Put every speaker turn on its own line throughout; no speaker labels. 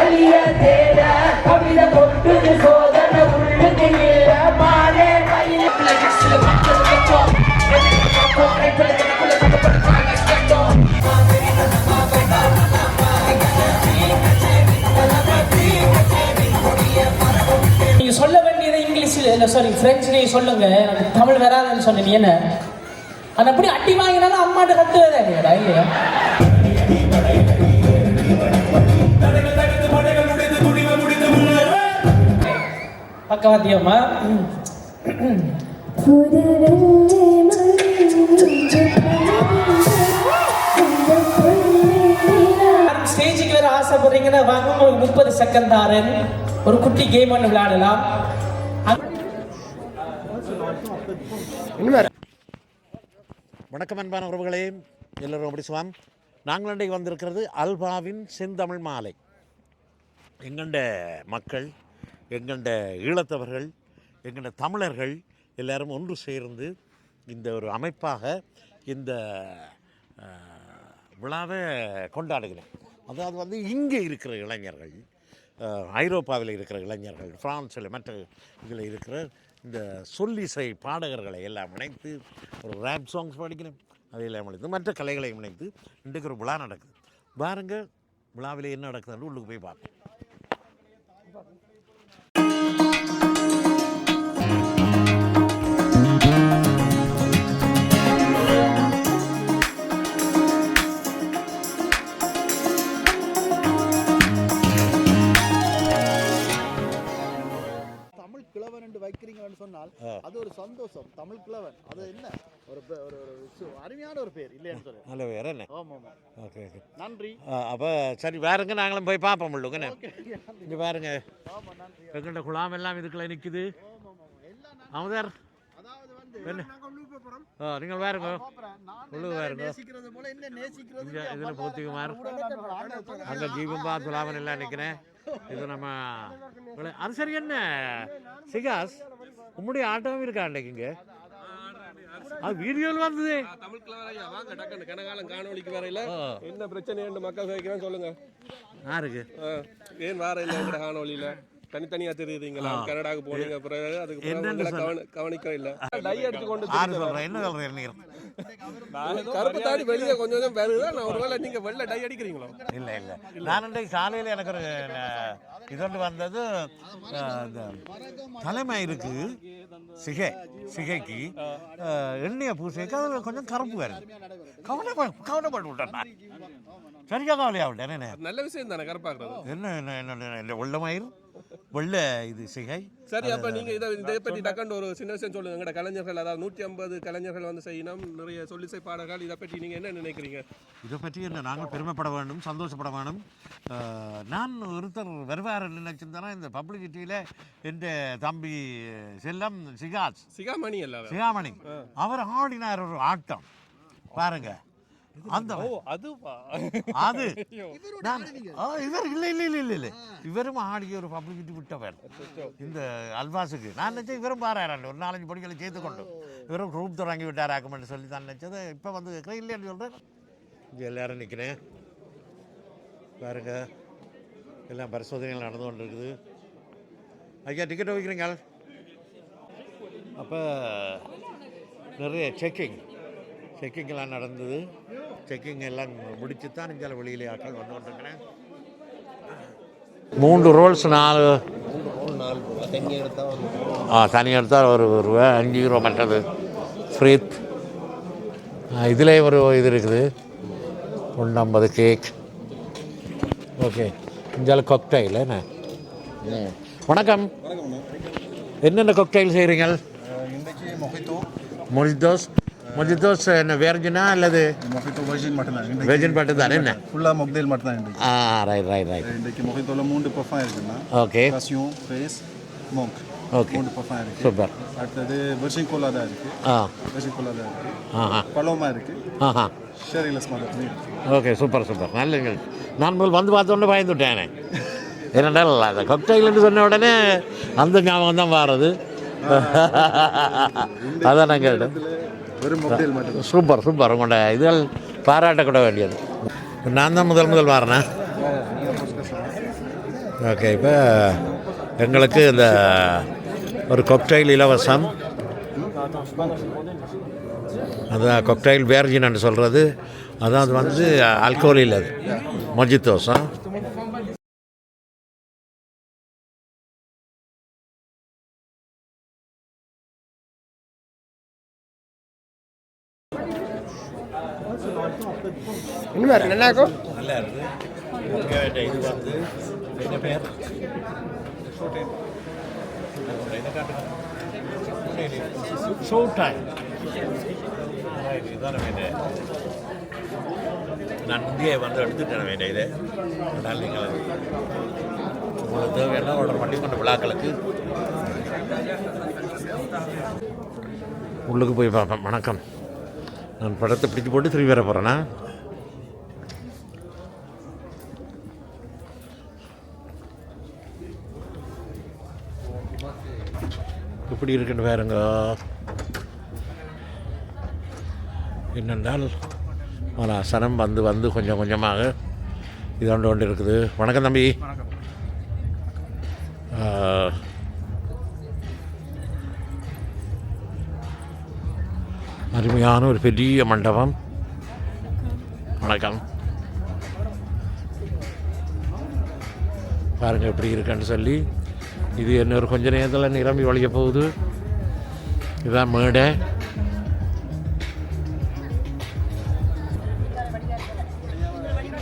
வலிய தேட கவிதை கொட்டுது சோதனை உள்ளுக்கு இல்ல மாறே வலிய
நீங்க சொல்ல வேண்டியதை இங்கிலீஷ்ல இல்லை சாரி பிரெஞ்சுலேயே சொல்லுங்க. எனக்கு தமிழ் வராதுன்னு சொன்னீங்க. என்ன அது அப்படி அட்டி வாங்கினாலும் அம்மாட்ட கத்துவதே இல்லையா இல்லையா? பக்கவாத்தியம்மா ஸ்டேஜுக்கு வேற ஆசைப்படுறீங்கன்னா வாங்க, உங்களுக்கு 30 செகண்ட் தாரன். ஒரு குட்டி கேம் ஒன்று விளையாடலாம்.
வணக்கம் அன்பான உறவுகளே, எல்லோரும் அப்படி சுவாம். நாங்கள் இன்றைக்கு வந்திருக்கிறது அல்பாவின் செந்தமிழ் மாலை. எங்கண்ட மக்கள், எங்கண்ட ஈழத்தவர்கள், எங்கண்ட தமிழர்கள் எல்லாரும் ஒன்று சேர்ந்து இந்த ஒரு அமைப்பாக இந்த விழாவை கொண்டாடுகிறோம். அதாவது இங்கே இருக்கிற இளைஞர்கள், ஐரோப்பாவில் இருக்கிற இளைஞர்கள், பிரான்ஸில் மற்ற இதில் இருக்கிற இந்த சொல்லிசை பாடகர்களை எல்லாம் இணைத்து ஒரு ரேப் சாங்ஸ் படிக்கணும், அதையெல்லாம் இணைத்து மற்ற கலைகளையும் இணைத்து இன்றைக்கு ஒரு விழா நடக்குது. பாருங்கள் விழாவில் என்ன நடக்குதுன்னு உள்ளுக்கு போய் பார்ப்போம்.
வைக்கிறீங்கன்னு சொன்னால் அது ஒரு சந்தோஷம். தமிழ் கிழவன் அது என்ன ஒரு அருமையான ஒரு பேர் இல்லையான்னு சொல்லி
நல்ல பேர் என்ன. ஓகே ஓகே, நன்றி. அப்போ சரி வேறுங்க, நாங்களும் போய் பார்ப்போம். இல்லைங்க இங்கே பாருங்க, எங்கள்கிட்ட குழாம் எல்லாம் இதுக்குள்ள நிற்குது. அமுதர் நீங்கள் வேறுங்க உள்ளு வேறுங்க, இதில் பூத்திக்குமார் அங்கே ஜீவம்பா துலாவன் எல்லாம் நிற்கிறேன். இது நம்ம அது சரி. என்ன சிகாஸ் உம்முடைய ஆட்டமும் இருக்கா அன்றைக்குங்க? அது வீடியோவில் வந்தது.
காணொலிக்கு வரையில என்ன பிரச்சனை மக்கள் கேட்கிறேன் சொல்லுங்க.
யாருக்கு
ஏன் வார இல்லை காணொலியில தனித்தனியா தெரியுதுங்களா? கனடாக்கு போனீங்க பிறகு அதுக்கு கவனிக்க இல்ல டை அடிச்சு கொண்டு
என்ன சொல்றேன்?
கருப்பு தாடி வெளியே கொஞ்சம் வருதா? நான் ஒருவேளை நீங்க வெளில டை அடிக்கிறீங்களோ?
இல்ல இல்ல, நான் இன்றைக்கு காலையில் எனக்கு ஒரு இதொன்று வந்தது. தலைமை இருக்கு சிகைக்கு எண்ணெய பூசைக்கு அதில் கொஞ்சம் கருப்பு வருது. கவலைப்பட்டு விட்டேன் நான். சரியா கவலையா விட்டேன். என்ன
நல்ல விஷயம் தானே கருப்பாக்குறது.
என்ன உள்ளமயிர் வெள்ள இது சிகை.
சரி, அப்ப நீங்க இதை பற்றி டக்குன்னு ஒரு சின்ன விஷயம் சொல்லுங்க. எங்கட கலைஞர்கள், அதாவது 150 கலைஞர்கள் வந்து செய்யணும், நிறைய சொல்லிசை பாடல்கள், இதை பற்றி நீங்க என்ன நினைக்கிறீங்க?
இதை பற்றி என்ன நாங்கள் பெருமைப்பட வேண்டும், சந்தோஷப்பட வேண்டும். நான் ஒருத்தர் வருவார் நினைச்சிருந்தேன்னா இந்த பப்ளிசிட்டியில் என் தம்பி செல்லம் சிகாமணி அவர் ஆடினார் ஒரு ஆட்டம் பாருங்க. அந்த அது இவர் இல்லை இவரும் ஆடிய ஒரு பப்ளிசிட்டி விட்டவர் இந்த அல்வாஸுக்கு. நான் நினைச்சேன் இவரும் பாராரு ஒரு 4-5 பொடிகளை சேர்த்து கொண்டு இவரும் ரூப் தொடங்கி விட்டாராக்குமென்னு சொல்லி தான் நினைச்சது. இப்போ வந்து இருக்கிறேன் இல்லைன்னு சொல்கிறேன். இங்கே எல்லாரும் நிற்கிறேன் பாருங்க, எல்லாம் பரிசோதனைகள் நடந்து கொண்டு இருக்குது. ஐயா டிக்கெட் வைக்கிறீங்க. அப்போ நிறைய செக்கிங்கெல்லாம் நடந்தது. செக்கிங் எல்லாம் முடிச்சு தான் இங்கே வெளியிலே ஆட்கள் வந்து கொண்டிருக்கிறேன். 3 ரோல்ஸ் 4 தனி எடுத்தால் ஒரு ரூபா 5 யூரோ. மற்றது ஃப்ரீத். இதில் ஒரு இது இருக்குது 150 கேக். ஓகே, இங்கே கொக்டைல் என்ன. வணக்கம், என்னென்ன கொக்டைல் செய்கிறீங்க? மொஜித்தோஸ் என்ன வெர்ஜினா அல்லது வெர்ஜின் மட்டும் தானே? என்ன
ஃபுல்லாக மொக்டெயில் மட்டும் தான்.
ரைட்.
இன்றைக்கு மொஹித்தோவில் 3 பஃபாக இருக்குன்னா.
ஓகே,
பாசியோன், ஃபேஸ், மோங்க்.
ஓகே,
3 பஃபாக இருக்குது.
சூப்பர்.
அடுத்தது வெர்ஜின் கோலா தான் இருக்குது. வெர்ஜின் கோலா தான் இருக்குது. பலோமா இருக்குது. ஷெரிலஸ் மாதிரி இருக்குது.
Okay, super. நல்ல நான் முதல் வந்து பார்த்தோன்னே பயந்துவிட்டேன். ஏனென்றால் அந்த கொக்டைல்னு சொன்ன உடனே அந்த ஞாபகம் தான் வாரது. அதான் நான் கேட்டேன். சூப்பர். உங்களோட இதுகள் பாராட்டக்கூட வேண்டியது. நான் தான் முதல் வரேன். ஓகே, இப்போ எங்களுக்கு இந்த ஒரு கொக்டைல் இலவசம். அதுதான் கொக்டைல் வேர்ஜின்னு சொல்கிறது. அதான் அது வந்து ஆல்கோல் இல்லை, அது மொஜித்தோஸ்.
நல்லா இருக்கும்.
நல்லா இருக்குது. இது வந்து என்ன பேர்? Show time. இதுதான் வேண்டிய நான் முந்தைய வந்து எடுத்துட்டேன் வேண்டிய இது. அதனால் நீங்கள் உங்களுக்கு தேவையான ஆர்டர் பண்ணி கொண்ட விழாக்களுக்கு உள்ளுக்கு போய் பார்ப்பேன். வணக்கம், நான் படத்தை பிடிச்சி போட்டு திரும்பி வர போகிறேன்னா. இப்படி இருக்குன்னு வேறுங்க. என்னென்றால் சனம் வந்து வந்து கொஞ்சம் கொஞ்சமாக இதாண்டு கொண்டு இருக்குது. வணக்கம் தம்பி. அருமையான ஒரு பெரிய மண்டபம். வணக்கம். பாருங்கள் எப்படி இருக்குன்னு சொல்லி. இது என்ன ஒரு கொஞ்ச நேரத்தில் நிரம்பி வழிய போகுது. இதுதான் மேடை.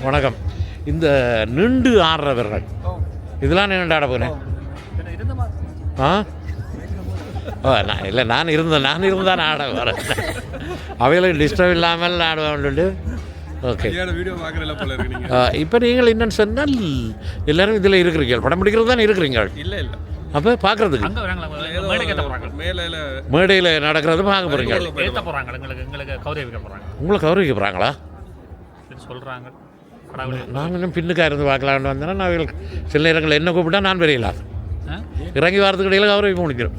வணக்கம். இந்த நின்று ஆடுறவர்கள் இதெல்லாம் நின்று ஆட போகிறேன். நான் இல்லை, நான் இருந்தான் ஆட வரேன். அவைகளுக்கு டிஸ்டர்ப் இல்லாமல் ஆடுவாண்டு. ஓகே, இப்போ நீங்கள் என்னன்னு சொன்னால் எல்லோரும் இதில் இருக்கிறீங்க, படம் பிடிக்கிறது தான் இருக்கிறீங்க.
இல்லை இல்லை,
அப்போ பார்க்குறதுக்கு மேடையில் நடக்கிறது பார்க்க போகிறீங்க. உங்களை கௌரவிக்க போகிறாங்களா?
சொல்கிறாங்க.
நான் இன்னும் பின்னுக்காக இருந்து பார்க்கலான்னு வந்தேன்னா நான் அவங்களுக்கு சில நேரங்களில் என்ன கூப்பிட்டா நான் பெரியலாம் இறங்கி வாரத்துக்கு இடையில் கௌரவிக்க முடிக்கிறேன்.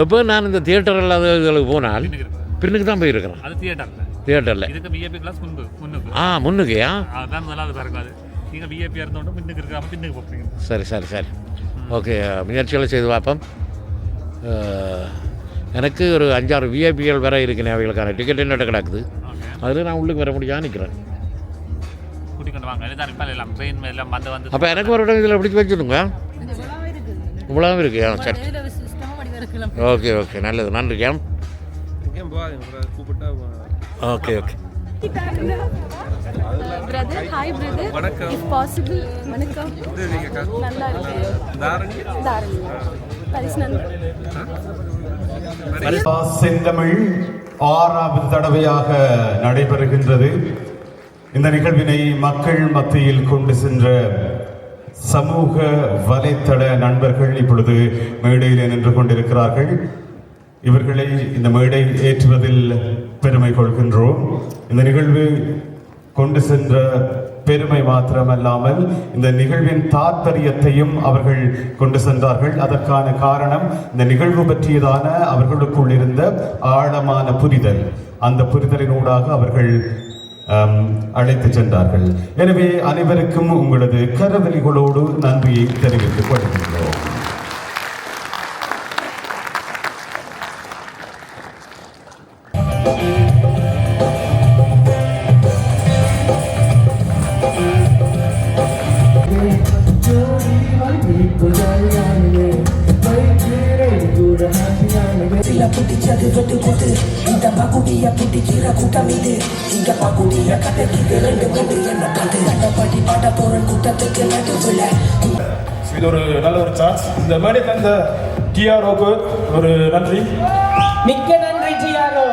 இப்போ நான் இந்த தியேட்டர் இல்லாத இதுகளுக்கு போனால் பின்னுக்கு தான் போயிருக்கிறேன்.
அது
தியேட்டரில் முன்னுக்கையா? சரி சரி சரி, ஓகே. முயற்சிகளை செய்து பார்ப்போம். எனக்கு ஒரு 5-6 விஐபிகள் வேறு இருக்குன்னு அவைகளுக்கான டிக்கெட் என்ன கிடக்குது. அதில் நான் உள்ளுக்கு வர முடியாது நிற்கிறேன். அப்போ எனக்கு ஒரு இடம் இதில் பிடிச்சி வச்சுடுங்க. இவ்வளோ இருக்குயா? சரி, ஓகே ஓகே, நல்லது, நன்றி. Okay okay.
Brother, hi brother.
வணக்கம்.
If possible, வணக்கம். நல்லா இருக்கு. தாரணி.
செந்தமிழ் 6வது தடவையாக நடைபெறுகின்றது. இந்த நிகழ்வினை மக்கள் மத்தியில் கொண்டு சென்ற சமூக வலைத்தள நண்பர்கள் இப்பொழுது மேடையில் நின்று கொண்டிருக்கிறார்கள். இவர்களை இந்த மேடை ஏற்றுவதில் பெருமை கொள்கின்றோம். இந்த நிகழ்வு கொண்டு சென்ற பெருமை மாத்திரமல்லாமல் இந்த நிகழ்வின் தாற்பயத்தையும் அவர்கள் கொண்டு சென்றார்கள். அதற்கான காரணம் இந்த நிகழ்வு பற்றியதான அவர்களுக்குள் இருந்த ஆழமான புரிதல். அந்த புரிதலினூடாக அவர்கள் அழைத்து சென்றார்கள். எனவே அனைவருக்கும் உங்களது கரவலிகளோடு நன்றியை தெரிவித்துக் கொள்கின்றோம்.
இது ஒரு நல்ல ஒரு சான்ஸ். இந்த மேடைக்கு அந்த டிஆர்ஓக்கு ஒரு நன்றி,
மிக்க நன்றி டிஆர்ஓ.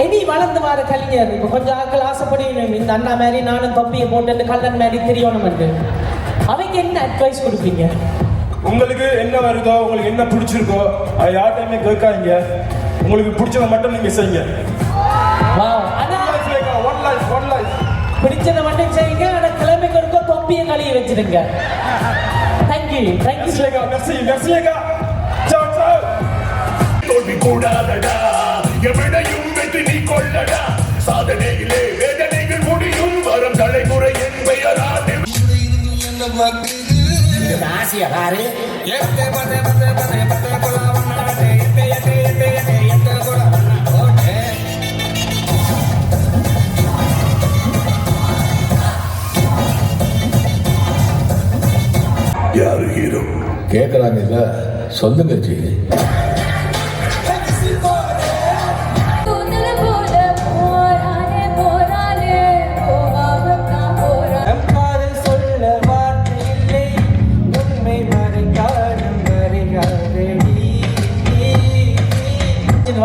இனி வளர்ந்து வர கலைஞர் இப்போ கொஞ்சம் ஆக்கள் ஆசைப்படணும், இந்த அண்ணா மாதிரி நானும் தொப்பியை போட்டு கல்லன் மாதிரி தெரியணும். அவங்க என்ன அட்வைஸ் கொடுப்பீங்க?
உங்களுக்கு என்ன வருதோ, உங்களுக்கு என்ன பிடிச்சிருக்கோ அதை யார்கிட்டையுமே கேட்காதீங்க. உங்களுக்கு பிடிச்சதை மட்டும் நீங்க செய்யுங்க.
பிடிச்சதை மட்டும் செய்யுங்க. ஆனா கிழமைக்கு இருக்கோ தொப்பியை கழுவி வச்சிருங்க. தேங்க்யூ
தோல்வி கூடாதடா, எவனையும் வெற்றி நீ கொள்ளடா. சாதனையிலே வேதனைகள் முடியும் வரம்
ஆசையா பாரு
யாரு ஹீரோ கேட்கறாங்க இல்ல சொல்லுங்க ஜி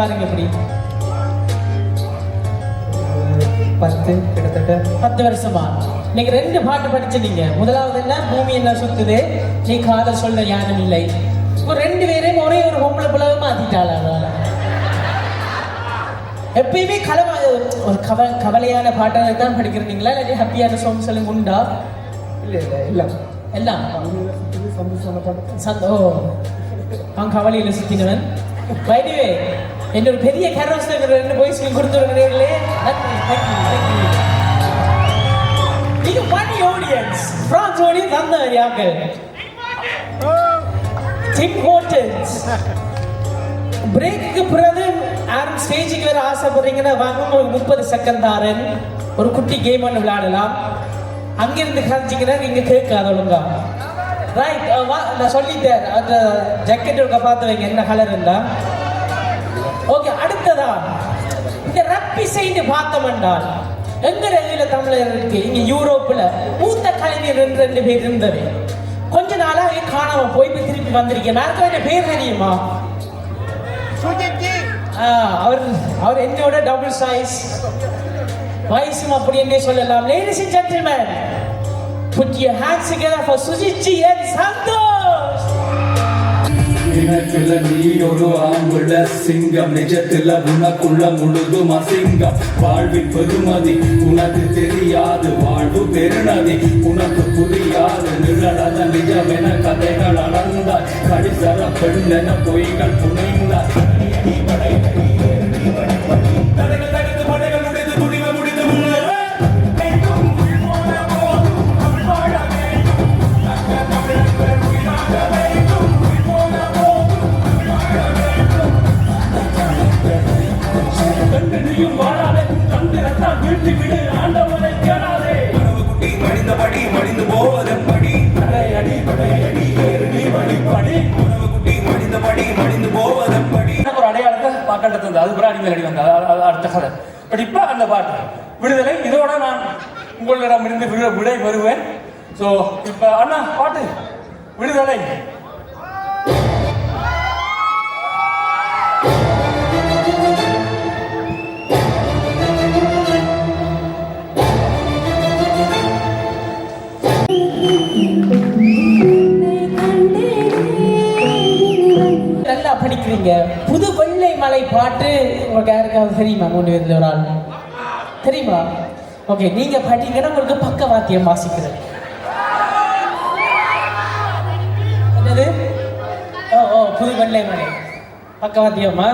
பாருங்க எப்படி 10 வருஷமா நீங்க 2 பாட்டு படிச்சிருந்தீங்க. முதலாவது என்ன, பூமி என்ன சுத்துது, நீ காதல் சொல்ல யாரும் இல்லை. இப்போ 2 பேரையும் ஒரே ஒரு பொம்பளை பிளவு மாத்திட்டாளா? எப்பயுமே ஒரு கவலையான பாட்டாக தான் படிக்கிறீங்களா, இல்லாட்டி ஹாப்பியான சாங்ஸ் எல்லாம் உண்டா? எல்லாம் அவன் கவலையில் சுத்தினவன். வைடிவே என்னோட பெரிய கேரவாஸ்ல 2 பாய்ஸ் கொடுத்துருங்களே. நீங்க பண்ணி ஆடியன்ஸ் பிரான்ஸ் ஆடியன்ஸ் அந்த யாக்கள் டிம் ஹோட்டல்ஸ் பிரேக்கு பிறகு யாரும் ஸ்டேஜுக்கு வேற ஆசைப்படுறீங்கன்னா வாங்க, உங்களுக்கு 30 செகண்ட் தாரன் ஒரு குட்டி கேம் ஒன்று விளையாடலாம். அங்கிருந்து கரைச்சிங்கன்னா நீங்க கேட்காத ஒழுங்கா. ரைட், நான் சொல்லிட்டேன். அந்த ஜாக்கெட் ஒழுங்கா பார்த்து வைங்க என்ன கலர் இருந்தா. ஓகே, அடுத்ததா இந்த ரப்பி செய்து பார்த்தோம்னால் எங்க ரயில தமிழர் இருக்கு. இங்க யூரோப்ல மூத்த கலைஞர் 2 பேர் இருந்தது. கொஞ்ச நாளா காணாம போய் திருப்பி வந்திருக்கேன். யாருக்கும் என்ன பேர் தெரியுமா? அவர் என்னோட டபுள் சைஸ் வயசும் அப்படி என்ன சொல்லலாம். Ladies and gentlemen, put your hands together for Sujitji and Santosh.
இனத்துல நீ ஒரு ஆம்புல சிங்கம், நிஜத்துல உனக்குள்ள முழுதும் அசிங்கம். வாழ்வின் பெருமதி உனக்கு தெரியாது, வாழ்வு பெருநதி உனக்கு புரியாது. நிழலத நிஜமென கதைகள் அளந்தாய், கடிசர பெண்ணென பொய்கள் புனைந்தாய். தடைகள் தடுத்து படைகள் முடிந்து துணிவ முடிந்து மடிந்து போவதன்படி மடிந்து போவதன்படி ஒரு அடையாளத்தை பாக்கண்டது. அது கூட அடிமையில் அடி வந்தது, அடுத்த கதை. பட் இப்ப அந்த பாட்டு விடுதலை, இதோட நான் உங்களிடம் இருந்து விடை பெறுவேன். ஸோ இப்ப அண்ணா பாட்டு விடுதலை.
நல்லா படிக்கிறீங்க. புது வெள்ளை மலை பாட்டு உங்களுக்கு யாருக்காவது தெரியுமா? 3 பேர்ல ஒரு ஆள் தெரியுமா? ஓகே, நீங்க படிங்கன்னா உங்களுக்கு பக்கவாத்தியம் வாசிக்கிறது. என்னது? ஓ புது வெள்ளை மலை பக்கவாத்தியமா?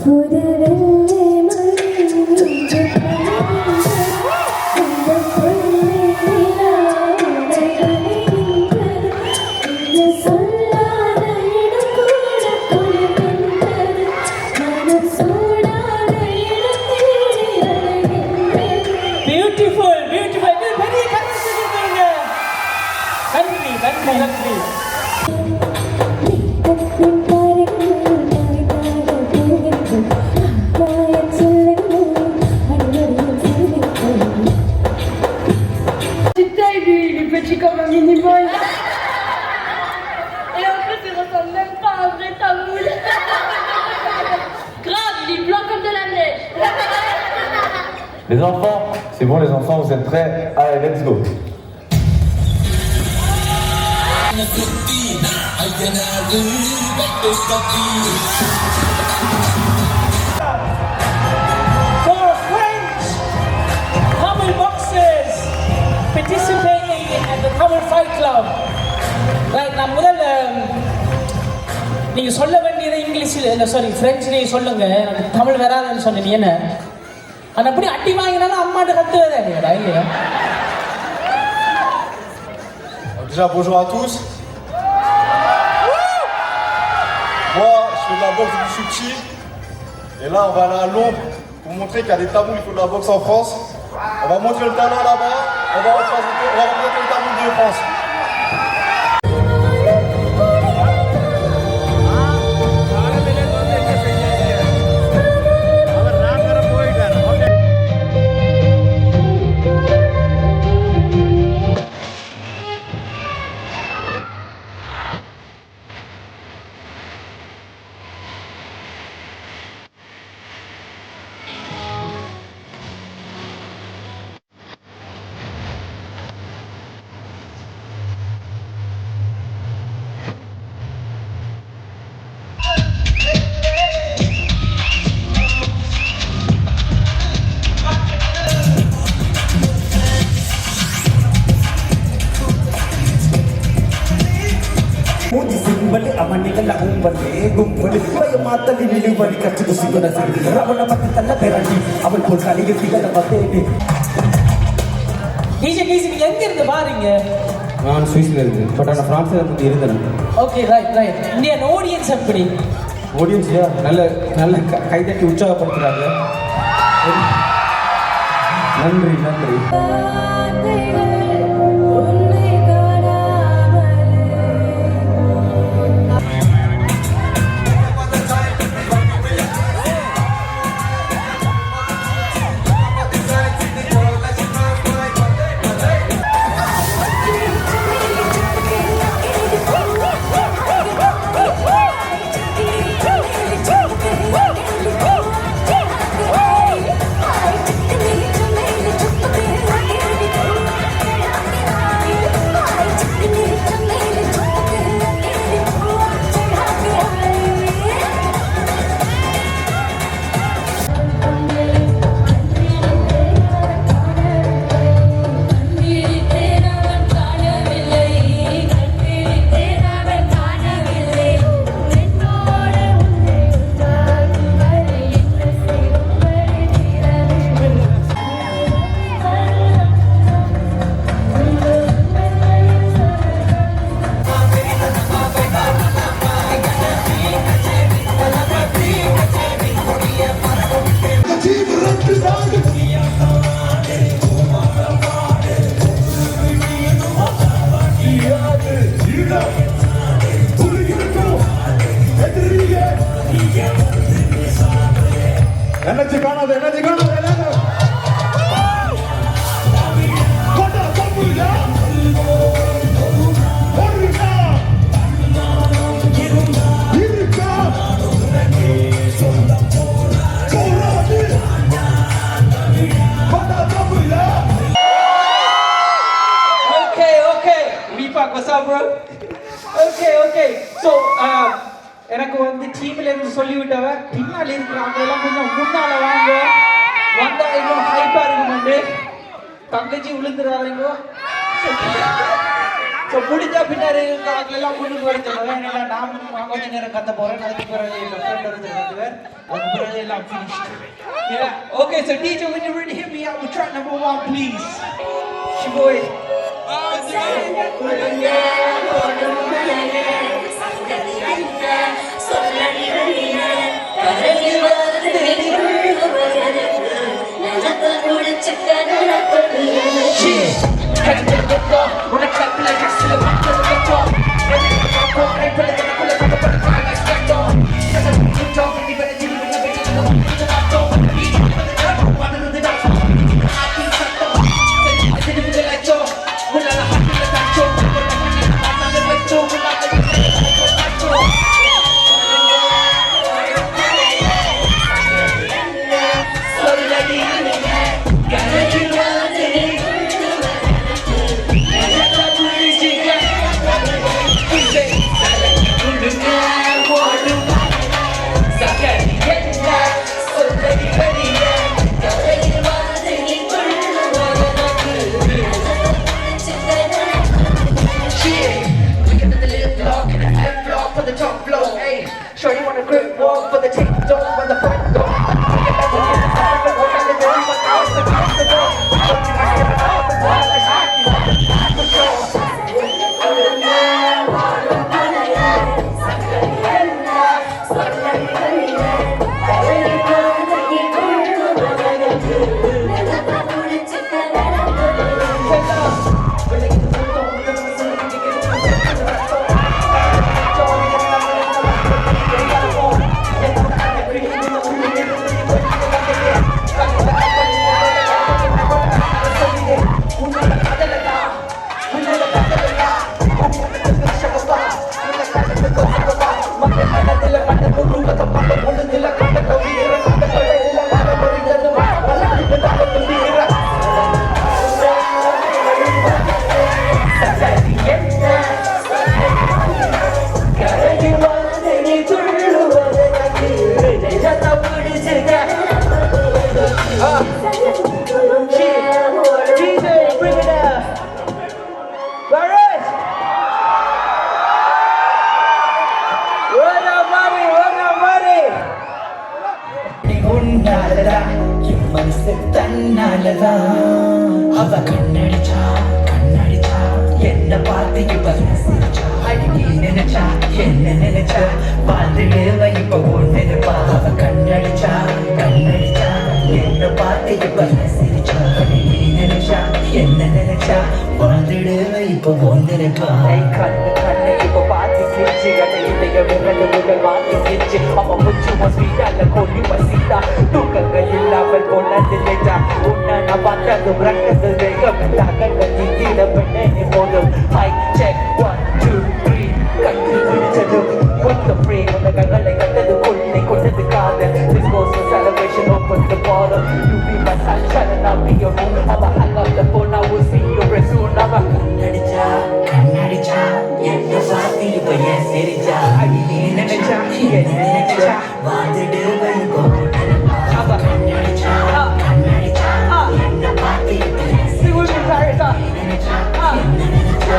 புது
comme un mini-boy. Et en plus, il ressemble même pas à un vrai tamoul. Grave, il est blanc comme de la neige.
Les enfants, c'est bon les enfants, vous êtes prêts? Allez, let's go.
For French Tamil boxers participating at the Tamil Fight Club. Right, நான் முதல்ல நீங்க சொல்ல வேண்டியது இங்கிலீஷில் sorry பிரெஞ்சிலேயே சொல்லுங்க. எனக்கு தமிழ் வராதுன்னு சொன்னீங்க. என்ன அது அப்படி அடி வாங்கினாலும் அம்மாட்ட கத்துவதா இல்லையா?
Déjà, bonjour à tous. Moi, je fais de la boxe depuis que je suis petit. Et là, on va aller à Londres pour montrer qu'il y a des tamouls qui font de la boxe en France. On va montrer le talent là-bas. On va représenter le tamoul de France.
Mudi simbali amanigal agumbale gumbale vaya matali nilivali kachtu sigona sirri ravana matalla perandi aval pol kalige figala matene
DJ நீங்க எங்க இருந்து பாருங்க?
நான் சுவிஸ்ல இருந்து but நான் பிரான்ஸ்ல இருந்து இருந்தேன்.
ஓகே ரைட் இந்தியன் ஆடியன்ஸ் எப்படி?
ஆடியன்ஸ் நல்ல கைதட்டி உற்சாகப்படுத்துறாங்க. நன்றி எனர்ஜி காணாது
What's up, bro? Okay. So, எனக்கு வந்து டீம்ல இருந்து சொல்லிவிட்டவ பின்னால இருக்கிறவங்க எல்லாம் கொஞ்சம் முன்னால வாங்க வந்தா இன்னும் ஹைப்பா இருக்குமாண்டு தங்கச்சி விழுந்துறாங்க. ஸோ முடிஞ்சா பின்னாடி இருக்கிறவங்க எல்லாம் முன்னுக்கு வர சொல்லுவேன். ஏன்னா நான் கொஞ்ச நேரம் கத்த போறேன். அதுக்கு பிறகு என் ஃப்ரெண்ட் வந்து கத்துவேன். அதுக்கு பிறகு எல்லாம் finished. Yeah. Okay, so DJ, when you're ready, hit me out with track number 1, please. Shiboy.
Gotta
அவ கண்ணடிச்சா கண்ணடிச்சா என்ன பார்த்து இப்ப சிரிச்சா அடிக்கி நினைச்சா என்ன நினைச்சா வாழ்ந்துடுவ இப்ப ஒண்ணு நினைப்பா அவ கண்ணடிச்சா கண்ணடிச்சா என்ன பார்த்து இப்ப சிரிச்சா அடிக்கி நினைச்சா என்ன நினைச்சா வாழ்ந்துடுவ இப்ப ஒண்ணு நினைப்பா கண்ணு கண்ணு இப்ப பார்த்து சிரிச்சு கண்ணைய விரல் மாத்தி சிரிச்சு அவன் முச்சுமா ஸ்வீட்டால கொல்லி வசித்தா தூக்கங்கள் இல்லாமல் போனதில்லைட்டா உன்னை நான் பார்த்தது ரக்கது வேகம் தகங்கள் நீங்கிட பெண்ணே நீ போதும் ஐ செக் 1 2 3 கட்டி பிடிச்சதும் கொத்த பிரேம் அந்த கண்களை கண்டது கொள்ளை கொண்டது காதல் This goes for celebration open the bottle You be my sunshine and I'll be your moon I'ma hang up the phone I will see you very soon I'ma கண்ணடிச்சா கண்ணடிச்சா என்ன பார்த்து இப்ப ஏன் சிரிச்சா அடி நீ நினைச்சா என்ன நினைச்சா வாழ்ந்துடுவ இப்போ அவ கண்ணடிச்சா கண்ணடிச்சா என்ன பார்த்து இப்ப ஏன் சிரிச்சா நினைச்சா என்ன நினைச்சா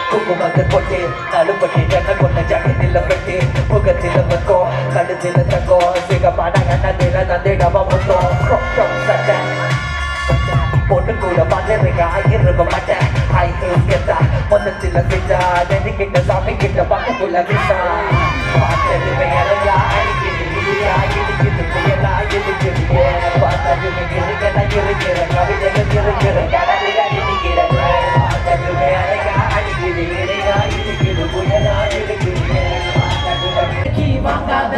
குங்குமத்தை நடுப்பட்டு ஜன கொண்ட ஜகத்தில் பெட்டு முகத்தில் மக்கோ கழுத்தில் தக்கோ சிகமான கண்ணத்தில் தந்திடமா மொத்தம் சட்டை பொண்ணு கூட மதுரைக்கு ஆகிருக்க மாட்டேன் ஆயிரத்தா மொத்தத்தில் விட்டா நெருங்கிட்ட சாமி கிட்ட பக்கத்துல விட்டா பார்த்ததுமே அழகா அடிக்கிறது இல்லையா இடிக்கிறது புயலா இடிக்கிறது பார்த்ததுமே இருக்கிற கவிதைகள் இருக்கிற கடலில் இடிக்கிறது பார்த்ததுமே அழகா அடிக்கிறது இல்லையா இடிக்கிறது புயலா இடிக்கிறது வாங்காத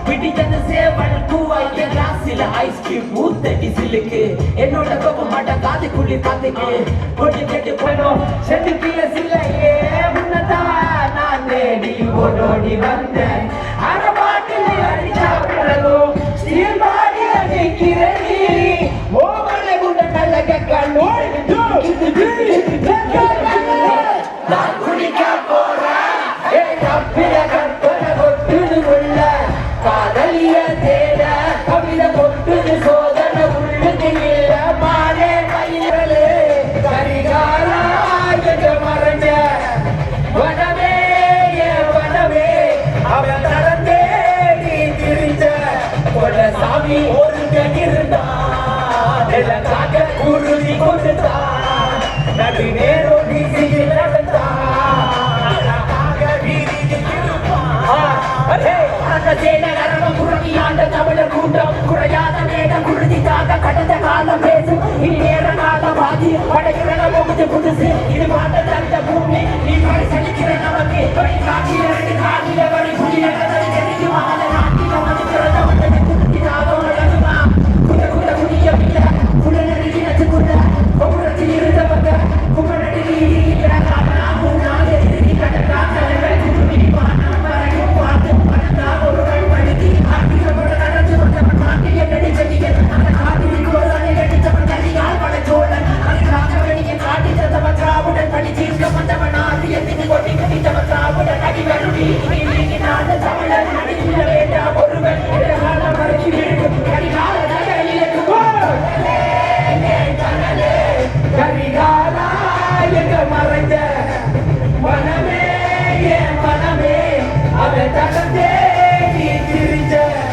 விடிச்சது சேவல் பூவாய்க்க கிளாஸில் ஐஸ்கிரீம் ஊத்தடி சிலுக்கு என்னோட கோப மாட்ட காதுக்குள்ளி காத்துக்கு கொண்டு கேட்டு போனோம் செட்டு கீழே சில்லையே முன்னதான் நான் தேடி ஓடோடி வந்தேன் அரபாட்டில் அடிச்சா பிறகும் ஸ்டீல் பாடி அடிக்கிறேன் ஓமலை கூட நல்ல கண்ணோடு நான் குடிக்க போறேன் தப்பில கற்பனை கொட்டுது உள்ள காதலிய தேட கவிதை கொட்டுது சோதனை உள்ளுக்கு இல்ல மானே மயிலே கரிகாராய மறைஞ்ச வனமே வனமே அவன் நடந்தே நீ திரிஞ்ச கொள்ள சாமி ஒரு இருந்தான் காக்க குருதி கொடுத்தான் நடு நேரம் வீசியில் நடந்தான் தமிழர் கூட்டம் குறையாத வேடம் குருதிக்காக கடந்த காலம் பேசும் இனி நேர காலம் பாதி படைக்கிற புதுசு இது மாட்ட தந்த பூமி நீ சலிக்கிற நமக்கு